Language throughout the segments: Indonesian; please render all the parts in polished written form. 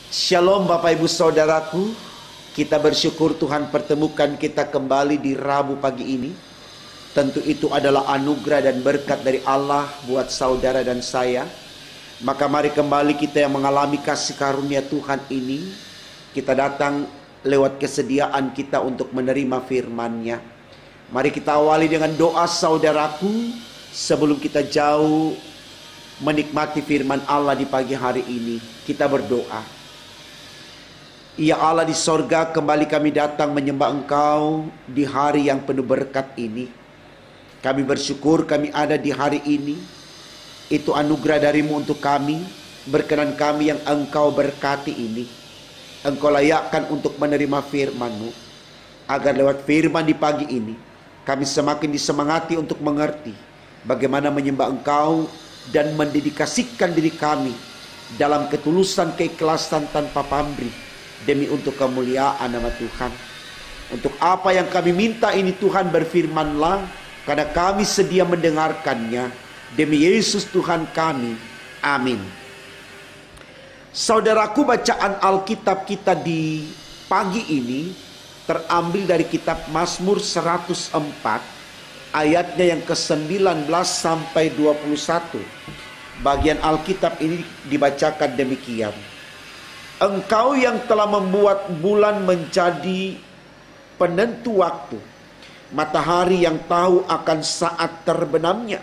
Shalom Bapak Ibu Saudaraku. Kita bersyukur Tuhan pertemukan kita kembali di Rabu pagi ini. Tentu itu adalah anugerah dan berkat dari Allah buat saudara dan saya. Maka mari kembali kita yang mengalami kasih karunia Tuhan ini, kita datang lewat kesediaan kita untuk menerima firman-Nya. Mari kita awali dengan doa saudaraku sebelum kita jauh menikmati firman Allah di pagi hari ini. Kita berdoa. Ya Allah di sorga, kembali kami datang menyembah Engkau di hari yang penuh berkat ini. Kami bersyukur kami ada di hari ini. Itu anugerah darimu untuk kami. Berkenan kami yang Engkau berkati ini. Engkau layakkan untuk menerima firman-Mu. Agar lewat firman di pagi ini, kami semakin disemangati untuk mengerti bagaimana menyembah Engkau dan mendedikasikan diri kami dalam ketulusan keikhlasan tanpa pamrih. Demi untuk kemuliaan nama Tuhan. Untuk apa yang kami minta ini Tuhan berfirmanlah, karena kami sedia mendengarkannya. Demi Yesus Tuhan kami. Amin. Saudaraku, bacaan Alkitab kita di pagi ini terambil dari kitab Mazmur 104. Ayatnya yang ke-19 sampai 21. Bagian Alkitab ini dibacakan demikian. Engkau yang telah membuat bulan menjadi penentu waktu, matahari yang tahu akan saat terbenamnya.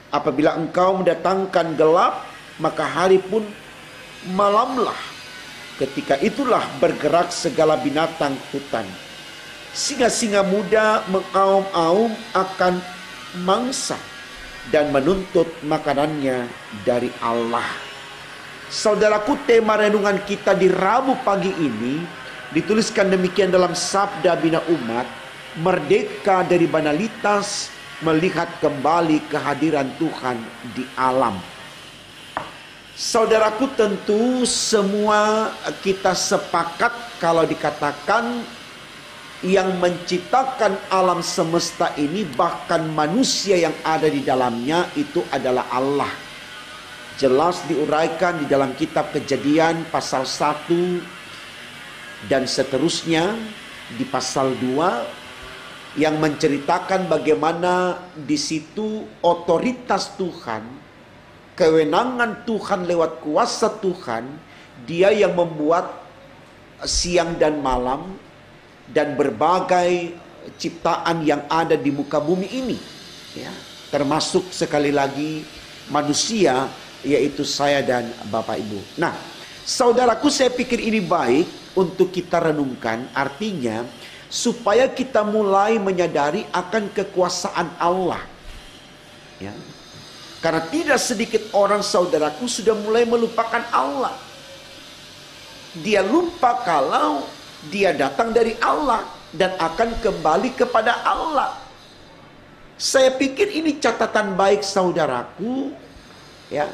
Apabila engkau mendatangkan gelap, maka hari pun malamlah. Ketika itulah bergerak segala binatang hutan. Singa-singa muda mengaum-aum akan mangsa dan menuntut makanannya dari Allah. Saudaraku, tema renungan kita di Rabu pagi ini dituliskan demikian dalam Sabda Bina Umat, merdeka dari banalitas, melihat kembali kehadiran Tuhan di alam. Saudaraku, tentu semua kita sepakat kalau dikatakan yang menciptakan alam semesta ini, bahkan manusia yang ada di dalamnya, itu adalah Allah. Jelas diuraikan di dalam kitab Kejadian pasal 1 dan seterusnya di pasal 2 yang menceritakan bagaimana di situ otoritas Tuhan, kewenangan Tuhan lewat kuasa Tuhan, Dia yang membuat siang dan malam dan berbagai ciptaan yang ada di muka bumi ini, ya, termasuk sekali lagi manusia, yaitu saya dan Bapak Ibu. Nah, saudaraku, saya pikir ini baik untuk kita renungkan. Artinya, supaya kita mulai menyadari akan kekuasaan Allah. Ya. Karena tidak sedikit orang, saudaraku, sudah mulai melupakan Allah. Dia lupa kalau dia datang dari Allah dan akan kembali kepada Allah. Saya pikir ini catatan baik, saudaraku, ya,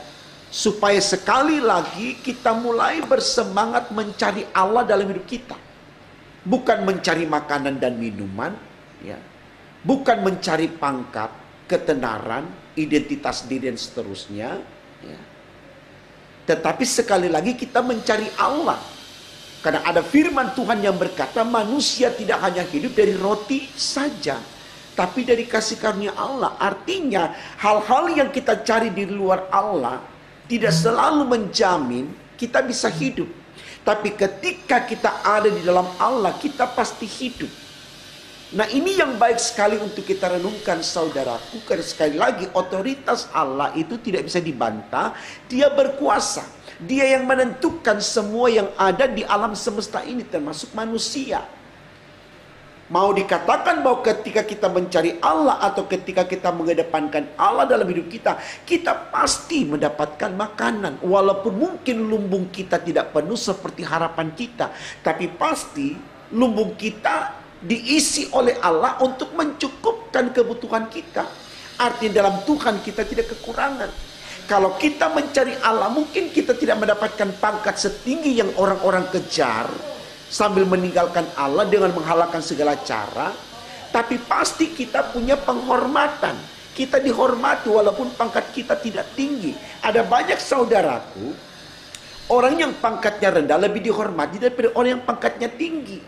supaya sekali lagi kita mulai bersemangat mencari Allah dalam hidup kita. Bukan mencari makanan dan minuman, ya. Bukan mencari pangkat, ketenaran, identitas diri dan seterusnya, ya. Tetapi sekali lagi kita mencari Allah. Karena ada firman Tuhan yang berkata manusia tidak hanya hidup dari roti saja, tapi dari kasih karunia Allah. Artinya hal-hal yang kita cari di luar Allah tidak selalu menjamin kita bisa hidup. Tapi ketika kita ada di dalam Allah, kita pasti hidup. Nah, ini yang baik sekali untuk kita renungkan, saudaraku. Karena sekali lagi otoritas Allah itu tidak bisa dibantah. Dia berkuasa. Dia yang menentukan semua yang ada di alam semesta ini, termasuk manusia. Mau dikatakan bahwa ketika kita mencari Allah atau ketika kita mengedepankan Allah dalam hidup kita, kita pasti mendapatkan makanan. Walaupun mungkin lumbung kita tidak penuh seperti harapan kita, tapi pasti lumbung kita diisi oleh Allah untuk mencukupkan kebutuhan kita. Artinya dalam Tuhan kita tidak kekurangan. Kalau kita mencari Allah, mungkin kita tidak mendapatkan pangkat setinggi yang orang-orang kejar, sambil meninggalkan Allah dengan menghalalkan segala cara. Tapi pasti kita punya penghormatan. Kita dihormati walaupun pangkat kita tidak tinggi. Ada banyak saudaraku, Orang yang pangkatnya rendah lebih dihormati daripada orang yang pangkatnya tinggi.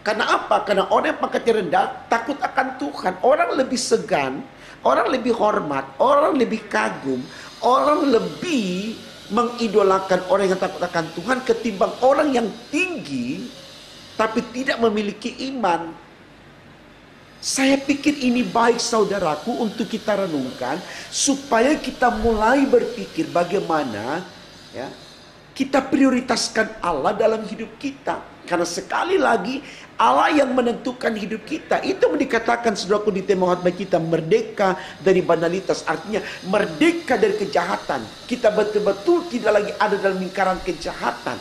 Karena apa? Karena orang yang pangkatnya rendah takut akan Tuhan. Orang lebih segan, orang lebih hormat, orang lebih kagum, orang lebih mengidolakan orang yang takut akan Tuhan ketimbang orang yang tinggi tapi tidak memiliki iman. Saya pikir ini baik saudaraku untuk kita renungkan supaya kita mulai berpikir bagaimana ya kita prioritaskan Allah dalam hidup kita. Karena sekali lagi Allah yang menentukan hidup kita. Itu yang dikatakan saudaraku di tema khotbah kita, merdeka dari banalitas. Artinya merdeka dari kejahatan. Kita betul-betul tidak lagi ada dalam lingkaran kejahatan.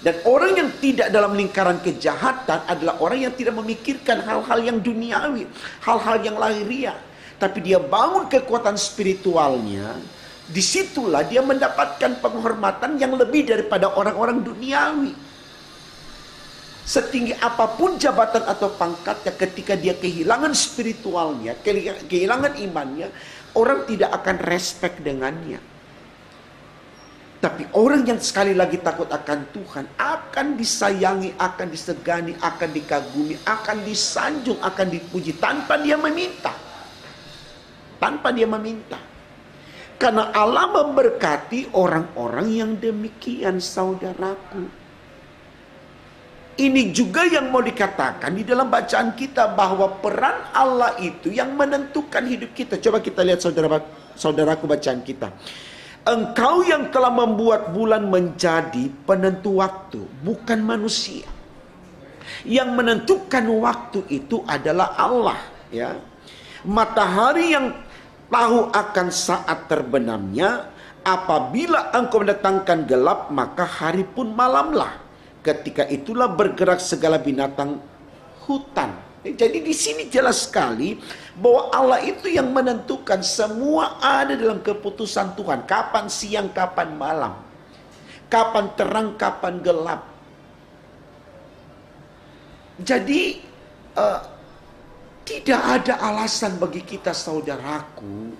Dan orang yang tidak dalam lingkaran kejahatan adalah orang yang tidak memikirkan hal-hal yang duniawi, hal-hal yang lahiriah. Tapi dia bangun kekuatan spiritualnya, disitulah dia mendapatkan penghormatan yang lebih daripada orang-orang duniawi. Setinggi apapun jabatan atau pangkatnya, ketika dia kehilangan spiritualnya, kehilangan imannya, orang tidak akan respect dengannya. Tapi orang yang sekali lagi takut akan Tuhan akan disayangi, akan disegani, akan dikagumi, akan disanjung, akan dipuji tanpa dia meminta. Tanpa dia meminta. Karena Allah memberkati orang-orang yang demikian, saudaraku. Ini juga yang mau dikatakan di dalam bacaan kita, bahwa peran Allah itu yang menentukan hidup kita. Coba kita lihat saudaraku bacaan kita. Engkau yang telah membuat bulan menjadi penentu waktu, bukan manusia. Yang menentukan waktu itu adalah Allah, ya. Matahari yang tahu akan saat terbenamnya, apabila engkau mendatangkan gelap, maka hari pun malamlah. Ketika itulah bergerak segala binatang hutan. Jadi di sini jelas sekali bahwa Allah itu yang menentukan, semua ada dalam keputusan Tuhan. Kapan siang, kapan malam. Kapan terang, kapan gelap. Jadi tidak ada alasan bagi kita saudaraku,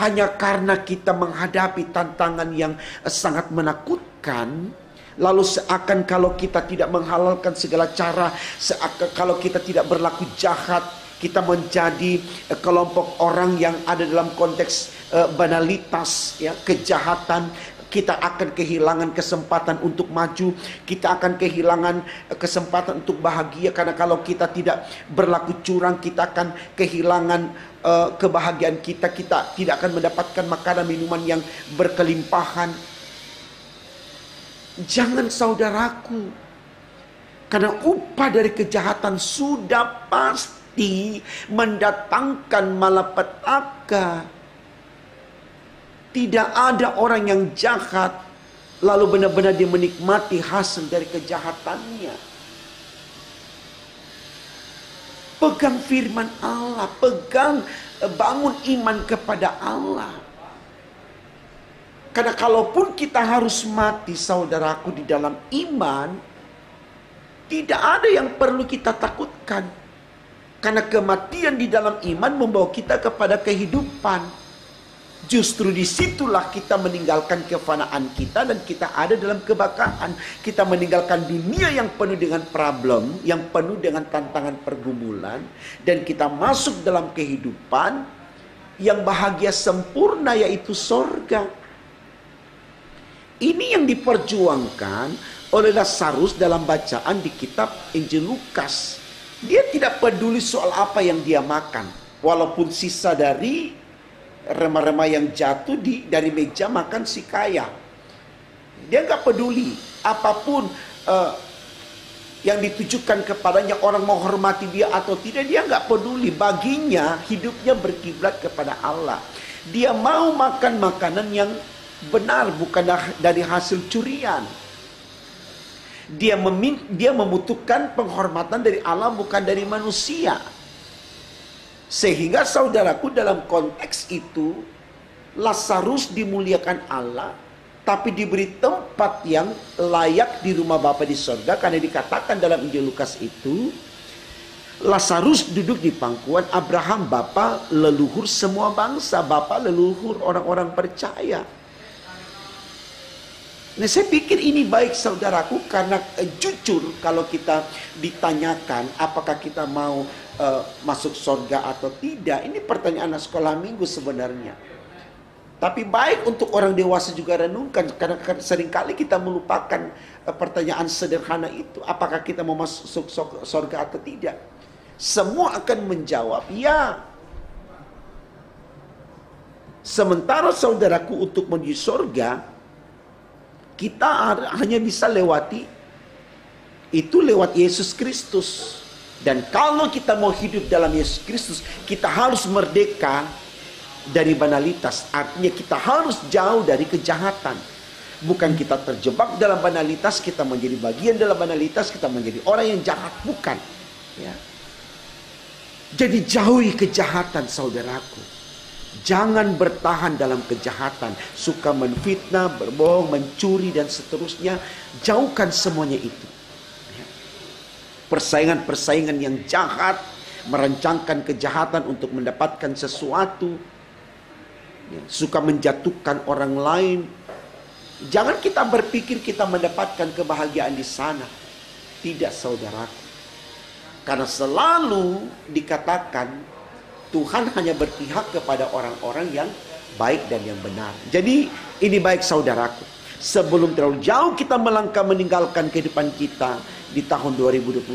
hanya karena kita menghadapi tantangan yang sangat menakutkan, lalu seakan kalau kita tidak menghalalkan segala cara, seakan kalau kita tidak berlaku jahat, kita menjadi kelompok orang yang ada dalam konteks banalitas, ya, kejahatan. Kita akan kehilangan kesempatan untuk maju. Kita akan kehilangan kesempatan untuk bahagia. Karena kalau kita tidak berlaku curang, kita akan kehilangan kebahagiaan kita. Kita tidak akan mendapatkan makanan minuman yang berkelimpahan. Jangan saudaraku. Karena upah dari kejahatan sudah pasti mendatangkan malapetaka. Tidak ada orang yang jahat lalu benar-benar dia menikmati hasil dari kejahatannya. Pegang firman Allah, bangun iman kepada Allah. Karena kalaupun kita harus mati saudaraku di dalam iman, tidak ada yang perlu kita takutkan. Karena kematian di dalam iman membawa kita kepada kehidupan. Justru disitulah kita meninggalkan kefanaan kita dan kita ada dalam kebakaan. Kita meninggalkan dunia yang penuh dengan problem, yang penuh dengan tantangan pergumulan. Dan kita masuk dalam kehidupan yang bahagia sempurna, yaitu sorga. Ini yang diperjuangkan oleh Lazarus dalam bacaan di kitab Injil Lukas. Dia tidak peduli soal apa yang dia makan. Walaupun sisa dari remah-remah yang jatuh dari meja makan si kaya. Dia nggak peduli apapun yang ditujukan kepadanya, orang menghormati dia atau tidak, dia nggak peduli. Baginya hidupnya berkiblat kepada Allah. Dia mau makan makanan yang benar, bukan dari hasil curian. Dia membutuhkan penghormatan dari Allah, bukan dari manusia. Sehingga saudaraku, dalam konteks itu Lazarus dimuliakan Allah, tapi diberi tempat yang layak di rumah Bapa di sorga. Karena dikatakan dalam Injil Lukas itu, Lazarus duduk di pangkuan Abraham, bapa leluhur semua bangsa, bapa leluhur orang-orang percaya. Nah, saya pikir ini baik saudaraku, karena jujur kalau kita ditanyakan apakah kita mau masuk surga atau tidak, ini pertanyaan anak sekolah minggu sebenarnya. Tapi baik untuk orang dewasa juga renungkan, karena seringkali kita melupakan pertanyaan sederhana itu, apakah kita mau masuk surga atau tidak. Semua akan menjawab ya. Sementara saudaraku, untuk menuju surga kita hanya bisa lewati itu lewat Yesus Kristus. Dan kalau kita mau hidup dalam Yesus Kristus, kita harus merdeka dari banalitas. Artinya kita harus jauh dari kejahatan. Bukan kita terjebak dalam banalitas, kita menjadi bagian dalam banalitas, kita menjadi orang yang jahat. Bukan. Ya. Jadi jauhi kejahatan saudaraku. Jangan bertahan dalam kejahatan, suka menfitnah, berbohong, mencuri dan seterusnya. Jauhkan semuanya itu. Persaingan-persaingan yang jahat, merancangkan kejahatan untuk mendapatkan sesuatu, suka menjatuhkan orang lain. Jangan kita berpikir kita mendapatkan kebahagiaan di sana. Tidak saudaraku. Karena selalu dikatakan Tuhan hanya berpihak kepada orang-orang yang baik dan yang benar. Jadi ini baik saudaraku. Sebelum terlalu jauh kita melangkah meninggalkan kehidupan kita di tahun 2021,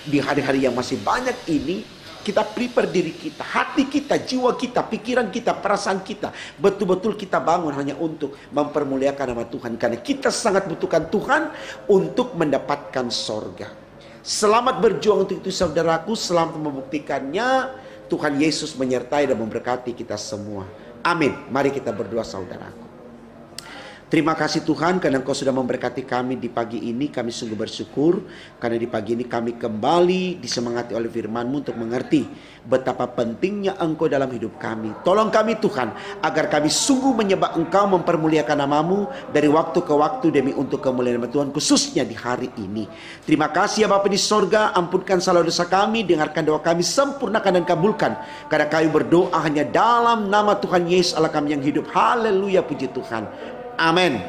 di hari-hari yang masih banyak ini, kita prepare diri kita, hati kita, jiwa kita, pikiran kita, perasaan kita, betul-betul kita bangun hanya untuk mempermuliakan nama Tuhan. Karena kita sangat butuhkan Tuhan untuk mendapatkan sorga. Selamat berjuang untuk itu saudaraku. Selamat membuktikannya. Tuhan Yesus menyertai dan memberkati kita semua. Amin. Mari kita berdoa saudaraku. Terima kasih Tuhan karena Engkau sudah memberkati kami di pagi ini. Kami sungguh bersyukur karena di pagi ini kami kembali disemangati oleh firman-Mu untuk mengerti betapa pentingnya Engkau dalam hidup kami. Tolong kami Tuhan agar kami sungguh menyembah Engkau, mempermuliakan nama-Mu dari waktu ke waktu demi untuk kemuliaan nama Tuhan, khususnya di hari ini. Terima kasih ya Bapa di sorga, ampunkan salah dosa kami, dengarkan doa kami, sempurnakan dan kabulkan. Karena kami berdoa hanya dalam nama Tuhan Yesus Allah kami yang hidup. Haleluya, puji Tuhan. Amin.